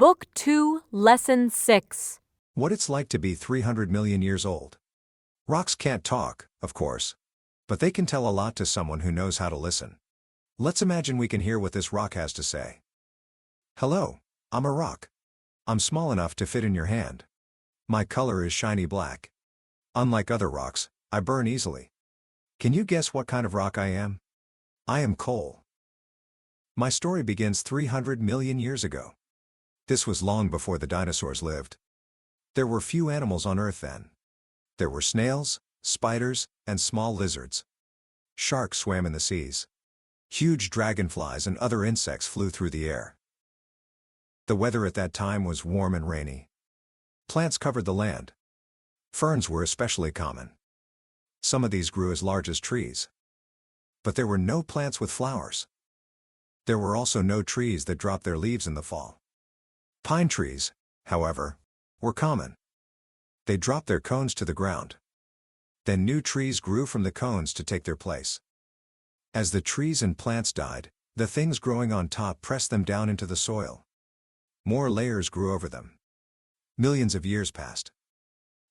Book 2, Lesson 6. What it's like to be 300 million years old. Rocks can't talk, of course. But they can tell a lot to someone who knows how to listen. Let's imagine we can hear what this rock has to say. Hello, I'm a rock. I'm small enough to fit in your hand. My color is shiny black. Unlike other rocks, I burn easily. Can you guess what kind of rock I am? I am coal. My story begins 300 million years ago. This was long before the dinosaurs lived. There were few animals on Earth then. There were snails, spiders, and small lizards. Sharks swam in the seas. Huge dragonflies and other insects flew through the air. The weather at that time was warm and rainy. Plants covered the land. Ferns were especially common. Some of these grew as large as trees. But there were no plants with flowers. There were also no trees that dropped their leaves in the fall. Pine trees, however, were common. They dropped their cones to the ground. Then new trees grew from the cones to take their place. As the trees and plants died, the things growing on top pressed them down into the soil. More layers grew over them. Millions of years passed.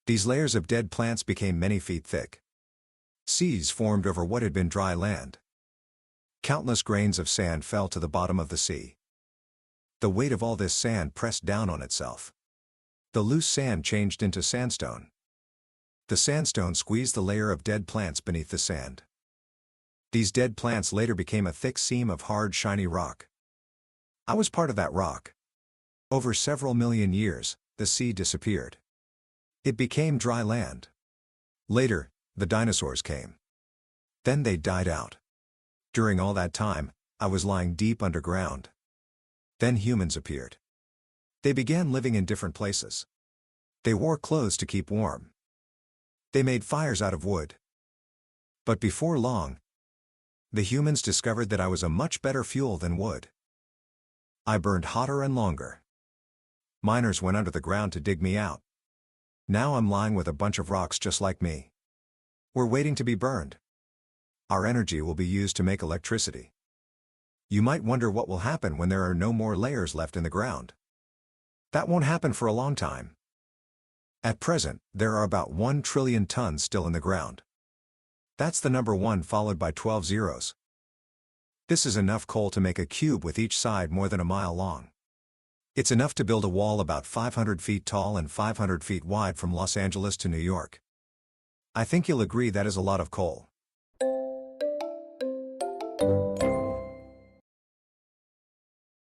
These layers of dead plants became many feet thick. Seas formed over what had been dry land. Countless grains of sand fell to the bottom of the sea. The weight of all this sand pressed down on itself. The loose sand changed into sandstone. The sandstone squeezed the layer of dead plants beneath the sand. These dead plants later became a thick seam of hard, shiny rock. I was part of that rock. Over several million years, the sea disappeared. It became dry land. Later, the dinosaurs came. Then they died out. During all that time, I was lying deep underground. Then humans appeared. They began living in different places. They wore clothes to keep warm. They made fires out of wood. But before long, the humans discovered that I was a much better fuel than wood. I burned hotter and longer. Miners went under the ground to dig me out. Now I'm lying with a bunch of rocks just like me. We're waiting to be burned. Our energy will be used to make electricity. You might wonder what will happen when there are no more layers left in the ground. That won't happen for a long time. At present, there are about 1 trillion tons still in the ground. That's the number 1 followed by 12 zeros. This is enough coal to make a cube with each side more than a mile long. It's enough to build a wall about 500 feet tall and 500 feet wide from Los Angeles to New York. I think you'll agree that is a lot of coal.